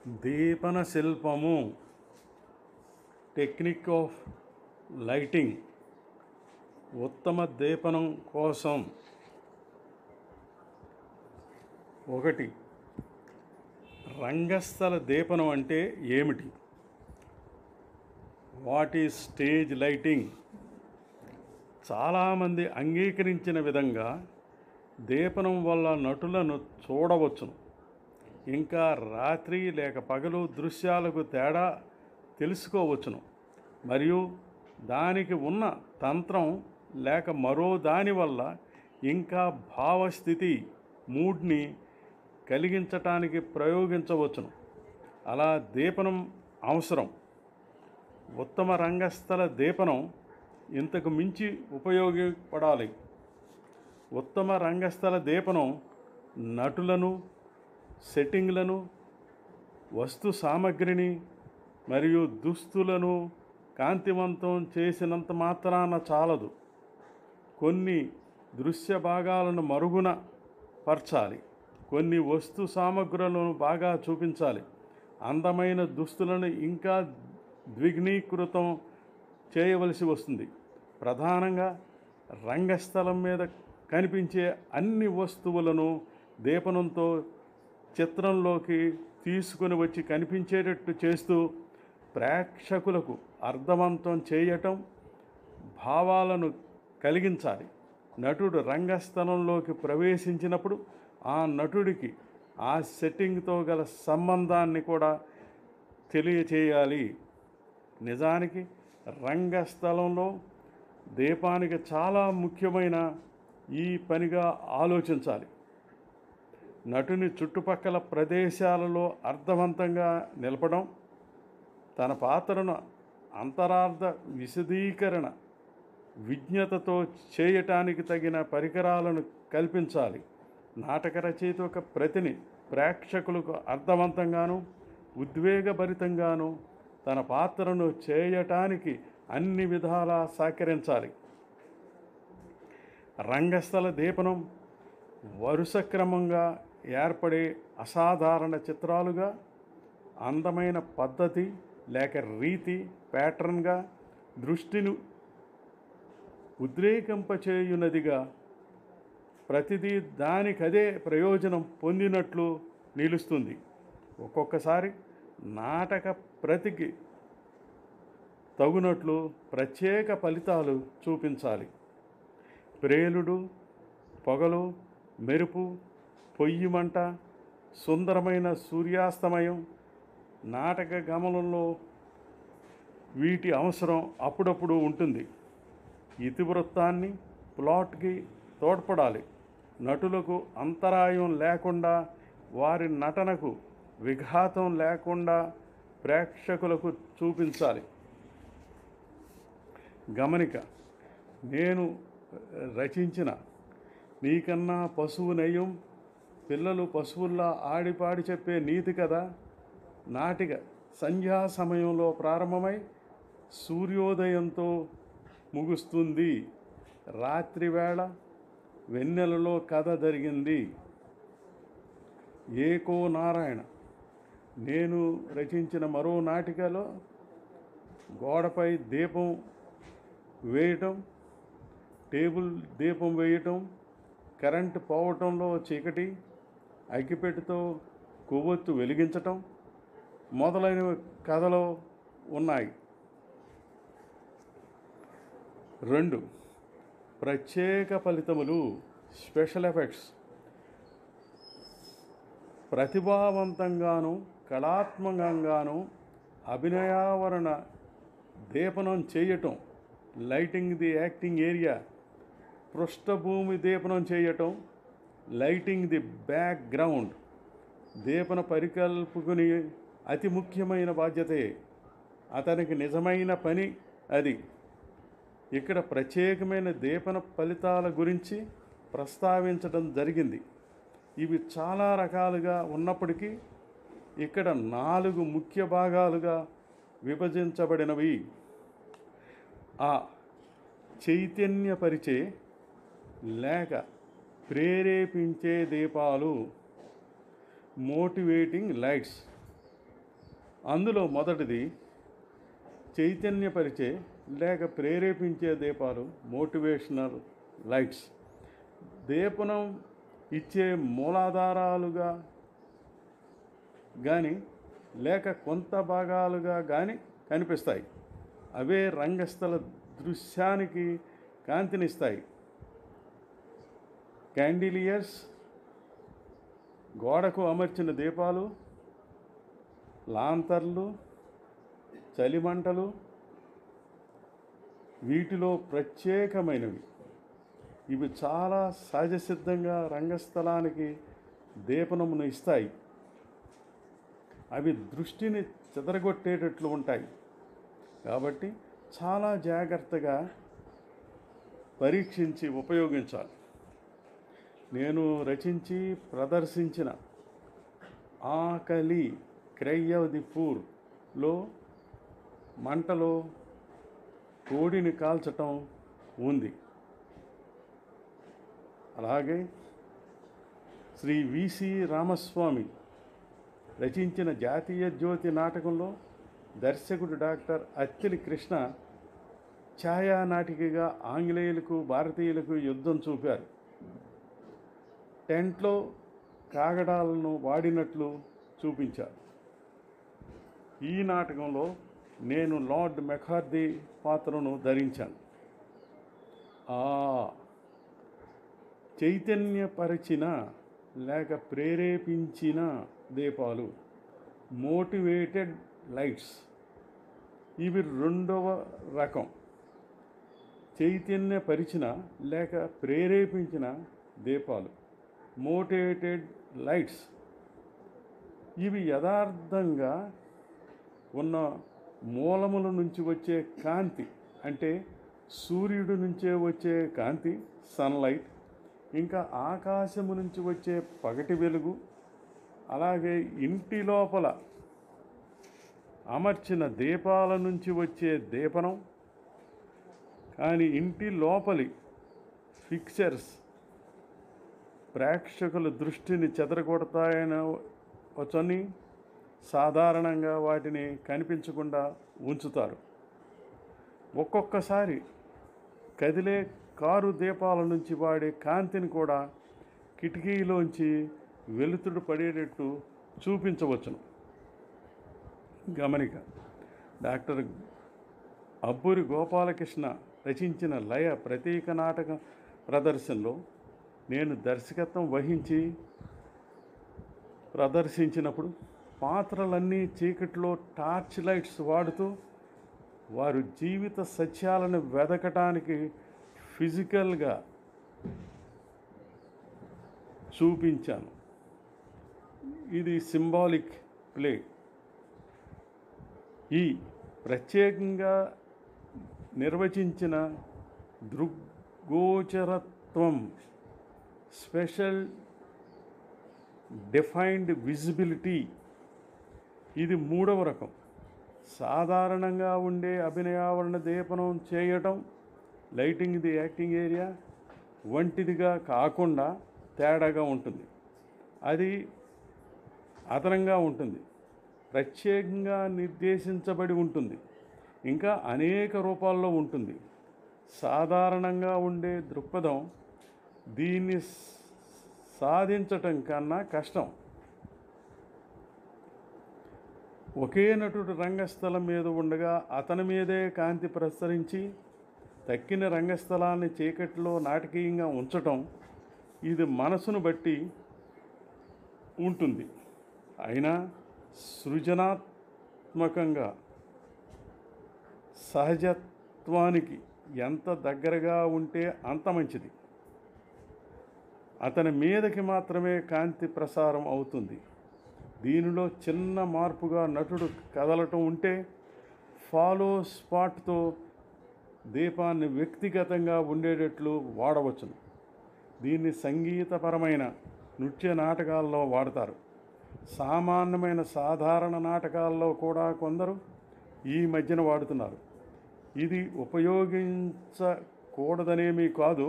Deepana శిల్పము technique of lighting. ఉత్తమ దీపనం కోసం 1. రంగస్థల దీపనం అంటే ఏమిటి? What is stage lighting? చాలామంది అంగీకరించిన విధంగా దీపనం వల్ల నటులను చూడవచ్చును. ఇంకా రాత్రి లేక పగలు దృశ్యాలకు తేడా తెలుసుకోవచ్చును. మరియు దానికి ఉన్న తంత్రం లేక మరో దాని వల్ల ఇంకా భావస్థితి మూడ్ని కలిగించటానికి ప్రయోగించవచ్చును. అలా దీపనం అవసరం. ఉత్తమ రంగస్థల దీపనం ఇంతకు మించి ఉపయోగపడాలి. ఉత్తమ రంగస్థల దీపనం నటులను, సెట్టింగ్లను, వస్తు సామగ్రిని మరియు దుస్తులను కాంతివంతం చేసినంత మాత్రాన చాలదు. కొన్ని దృశ్య భాగాలను మరుగున పరచాలి. కొన్ని వస్తు సామగ్రులను బాగా చూపించాలి. అందమైన దుస్తులను ఇంకా ద్విగుణీకృతం చేయవలసి వస్తుంది. ప్రధానంగా రంగస్థలం మీద కనిపించే అన్ని వస్తువులను దీపనంతో చిత్రంలోకి తీసుకుని వచ్చి కనిపించేటట్టు చేస్తూ ప్రేక్షకులకు అర్థవంతం చేయటం, భావాలను కలిగించాలి. నటుడు రంగస్థలంలోకి ప్రవేశించినప్పుడు ఆ నటుడికి ఆ సెట్టింగ్తో గల సంబంధాన్ని కూడా తెలియచేయాలి. నిజానికి రంగస్థలంలో దీపానికి చాలా ముఖ్యమైన ఈ పనిగా ఆలోచించాలి. నటుని చుట్టుపక్కల ప్రదేశాలలో అర్థవంతంగా నిలపడం, తన పాత్రను అంతరార్థ విశదీకరణ విజ్ఞతతో చేయటానికి తగిన పరికరాలను కల్పించాలి. నాటక రచయిత ఒక ప్రతిని ప్రేక్షకులకు అర్థవంతంగాను ఉద్వేగభరితంగాను తన పాత్రను చేయటానికి అన్ని విధాలా సహకరించాలి. రంగస్థల దీపనం వరుస క్రమంగా ఏర్పడే అసాధారణ చిత్రాలుగా, అందమైన పద్ధతి లేక రీతి ప్యాటర్న్గా, దృష్టిని ఉద్రేకింపచేయునదిగా, ప్రతిదీ దానికదే ప్రయోజనం పొందినట్లు నిలుస్తుంది. ఒక్కొక్కసారి నాటక ప్రతికి తగునట్లు ప్రత్యేక ఫలితాలు చూపించాలి. ప్రేలుడు, పొగలు, మెరుపు, పొయ్యి మంట, సుందరమైన సూర్యాస్తమయం, నాటక గమనంలో వీటి అవసరం అప్పుడప్పుడు ఉంటుంది. ఇతివృత్తాన్ని, ప్లాట్కి తోడ్పడాలి. నటులకు అంతరాయం లేకుండా, వారి నటనకు విఘాతం లేకుండా ప్రేక్షకులకు చూపించాలి. గమనిక: నేను రచించిన నీకన్నా పశువు నయం, పిల్లలు పశువుల్లా ఆడిపాడి చెప్పే నీతి కథ నాటిక సంధ్యా సమయంలో ప్రారంభమై సూర్యోదయంతో ముగుస్తుంది. రాత్రివేళ వెన్నెలలో కథ జరిగింది. ఏకో నారాయణ నేను రచించిన మరో నాటికలో గోడపై దీపం వేయటం, టేబుల్ దీపం వేయటం, కరెంటు పోవటంలో చీకటి, అగ్గిపెట్టెతో కొవ్వొత్తు వెలిగించటం మొదలైన కథలో ఉన్నాయి. 2. ప్రత్యేక ఫలితములు, స్పెషల్ ఎఫెక్ట్స్. ప్రతిభావంతంగాను కళాత్మకంగాను అభినయావరణ దీపనం చేయటం, లైటింగ్ ది యాక్టింగ్ ఏరియా. పృష్ఠభూమి దీపనం చేయటం, లైటింగ్ ది బ్యాక్గ్రౌండ్. దీపన పరికల్పకుని అతి ముఖ్యమైన బాధ్యతే. అతనికి నిజమైన పని అది. ఇక్కడ ప్రత్యేకమైన దీపన ఫలితాల గురించి ప్రస్తావించడం జరిగింది. ఇవి చాలా రకాలుగా ఉన్నప్పటికీ ఇక్కడ 4 ముఖ్య భాగాలుగా విభజించబడినవి. ఆ చైతన్యపరిచే లేక ప్రేరేపించే దీపాలు, మోటివేటింగ్ లైట్స్. అందులో మొదటిది చైతన్యపరిచే లేక ప్రేరేపించే దీపాలు, మోటివేషనల్ లైట్స్. దీపనం ఇచ్చే మూలాధారాలుగా కానీ లేక కొంత భాగాలుగా కానీ కనిపిస్తాయి. అవే రంగస్థల దృశ్యానికి కాంతినిస్తాయి. క్యాండిలియర్స్, గోడకు అమర్చిన దీపాలు, లాంతర్లు, చలిమంటలు వీటిలో ప్రత్యేకమైనవి. ఇవి చాలా సహజసిద్ధంగా రంగస్థలానికి దీపనమును ఇస్తాయి. అవి దృష్టిని చెదరగొట్టేటట్లు ఉంటాయి. కాబట్టి చాలా జాగ్రత్తగా పరీక్షించి ఉపయోగించాలి. నేను రచించి ప్రదర్శించిన ఆకలి క్రై ఆఫ్ ది పూర్లో మంటలో కోడిని కాల్చటం ఉంది. అలాగే శ్రీ విసి రామస్వామి రచించిన జాతీయ జ్యోతి నాటకంలో దర్శకుడు డాక్టర్ అత్తిలి కృష్ణ ఛాయానాటికగా ఆంగ్లేయులకు భారతీయులకు యుద్ధం చూపారు. టెంట్లో కాగడాలను వాడినట్లు చూపించారు. ఈ నాటకంలో నేను లార్డ్ మెకార్దీ పాత్రను ధరించాను. చైతన్యపరిచిన లేక ప్రేరేపించిన దీపాలు, మోటివేటెడ్ లైట్స్. ఇవి రెండవ రకం. చైతన్యపరిచిన లేక ప్రేరేపించిన దీపాలు, మోటివేటెడ్ లైట్స్. ఇవి యథార్థంగా ఉన్న మూలముల నుంచి వచ్చే కాంతి, అంటే సూర్యుడి నుంచే వచ్చే కాంతి, సన్లైట్, ఇంకా ఆకాశము నుంచి వచ్చే పగటి వెలుగు, అలాగే ఇంటి లోపల అమర్చిన దీపాల నుంచి వచ్చే దీపనం. కానీ ఇంటి లోపలి ఫిక్చర్స్ ప్రేక్షకుల దృష్టిని చెదరగొడతాయని వచ్చని సాధారణంగా వాటిని కనిపించకుండా ఉంచుతారు. ఒక్కొక్కసారి కదిలే కారు దీపాల నుంచి వాడే కాంతిని కూడా కిటికీలోంచి వెలుతురు పడేటట్టు చూపించవచ్చును. గమనిక. డాక్టర్ అబ్బూరి గోపాలకృష్ణ రచించిన లయ ప్రతీక నాటక ప్రదర్శనలో నేను దర్శకత్వం వహించి ప్రదర్శించినప్పుడు పాత్రలన్నీ చీకట్లో టార్చ్ లైట్స్ వాడుతూ వారు జీవిత సత్యాలను వెదకటానికి ఫిజికల్గా చూపించాను. ఇది సింబాలిక్ ప్లే. ఈ ప్రత్యేకంగా నిర్వచించిన దృగ్గోచరత్వం, స్పెషల్ డిఫైన్డ్ విజిబిలిటీ, ఇది మూడవ రకం. సాధారణంగా ఉండే అభినయావరణ దీపనం చేయటం, లైటింగ్ ది యాక్టింగ్ ఏరియా వంటిదిగా కాకుండా తేడాగా ఉంటుంది. అది అదనంగా ఉంటుంది, ప్రత్యేకంగా నిర్దేశించబడి ఉంటుంది, ఇంకా అనేక రూపాల్లో ఉంటుంది. సాధారణంగా ఉండే దృక్పథం దీన్ని సాధించటం కన్నా కష్టం. ఒకే నటుడు రంగస్థలం మీద ఉండగా అతని మీదే కాంతి ప్రసరించి తక్కిన రంగస్థలాన్ని చీకటిలో నాటకీయంగా ఉంచటం, ఇది మనసును బట్టి ఉంటుంది. అయినా సృజనాత్మకంగా సహజత్వానికి ఎంత దగ్గరగా ఉంటే అంత మంచిది. అతని మీదకి మాత్రమే కాంతి ప్రసారం అవుతుంది. దీనిలో చిన్న మార్పుగా నటుడు కదలటం ఉంటే ఫాలో స్పాట్తో దీపాన్ని వ్యక్తిగతంగా ఉండేటట్లు వాడవచ్చును. దీన్ని సంగీతపరమైన నృత్య నాటకాల్లో వాడతారు. సామాన్యమైన సాధారణ నాటకాల్లో కూడా కొందరు ఈ మధ్యన వాడుతున్నారు. ఇది ఉపయోగించకూడదనేమీ కాదు,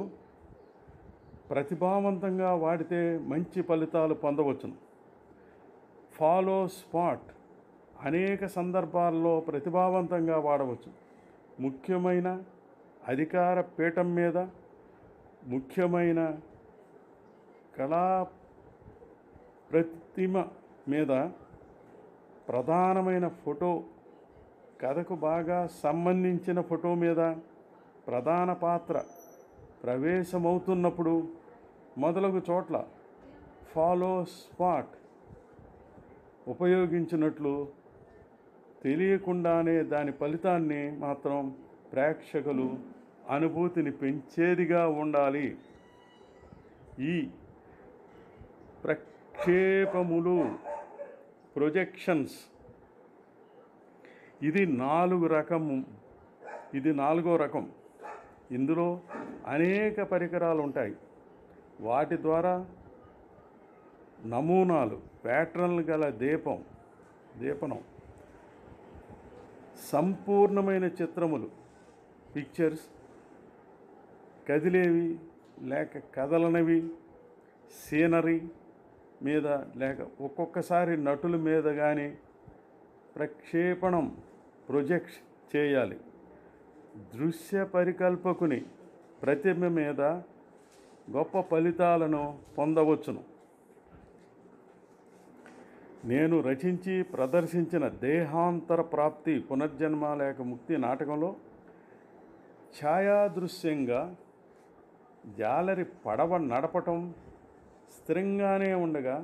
ప్రతిభావంతంగా వాడితే మంచి ఫలితాలు పొందవచ్చును. ఫాలో స్పాట్ అనేక సందర్భాల్లో ప్రతిభావంతంగా వాడవచ్చు. ముఖ్యమైన అధికార పీఠం మీద, ముఖ్యమైన కళా ప్రతిమ మీద, ప్రధానమైన ఫోటో, కథకు బాగా సంబంధించిన ఫోటో మీద, ప్రధాన పాత్ర ప్రవేశమవుతున్నప్పుడు మొదలగు చోట్ల ఫాలో స్పాట్ ఉపయోగించినట్లు తెలియకుండానే దాని ఫలితాన్ని మాత్రం ప్రేక్షకులు అనుభూతిని పెంచేదిగా ఉండాలి. ఈ ప్రక్షేపములు, ప్రొజెక్షన్స్, ఇది నాలుగో రకం. ఇందులో అనేక పరికరాలు ఉంటాయి. వాటి ద్వారా నమూనాలు, ప్యాటర్న్లు గల దీపనం, సంపూర్ణమైన చిత్రములు, పిక్చర్స్, కదిలేవి లేక కదలనివి, సీనరీ మీద లేక ఒక్కొక్కసారి నటుల మీద కానీ ప్రక్షేపణం, ప్రొజెక్ట్ చేయాలి. దృశ్య పరికల్పకుని ప్రతిమ మీద గొప్ప ఫలితాలను పొందవచ్చును. నేను రచించి ప్రదర్శించిన దేహాంతర ప్రాప్తి, పునర్జన్మ లేక ముక్తి నాటకంలో ఛాయాదృశ్యంగా జాలరి పడవ నడపటం స్థిరంగానే ఉండగా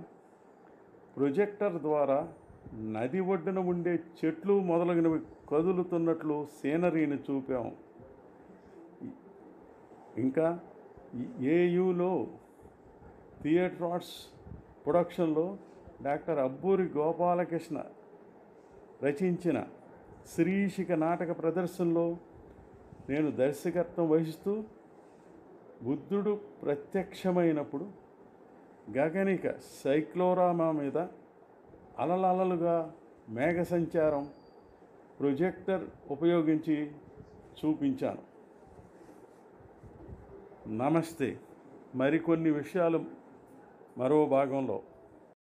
ప్రొజెక్టర్ ద్వారా నది ఒడ్డున ఉండే చెట్లు మొదలగునవి కదులుతున్నట్లు సీనరీని చూపాము. ఇంకా ఏయులో థియేటర్ ఆర్ట్స్ ప్రొడక్షన్లో డాక్టర్ అబ్బూరి గోపాలకృష్ణ రచించిన శ్రీశిఖ నాటక ప్రదర్శనలో నేను దర్శకత్వం వహిస్తూ బుద్ధుడు ప్రత్యక్షమైనప్పుడు గగనిక సైక్లోరామా మీద అలలలుగా మేఘ సంచారం ప్రొజెక్టర్ ఉపయోగించి చూపించాను. నమస్తే. మరికొన్ని విషయాలు మరో భాగంలో.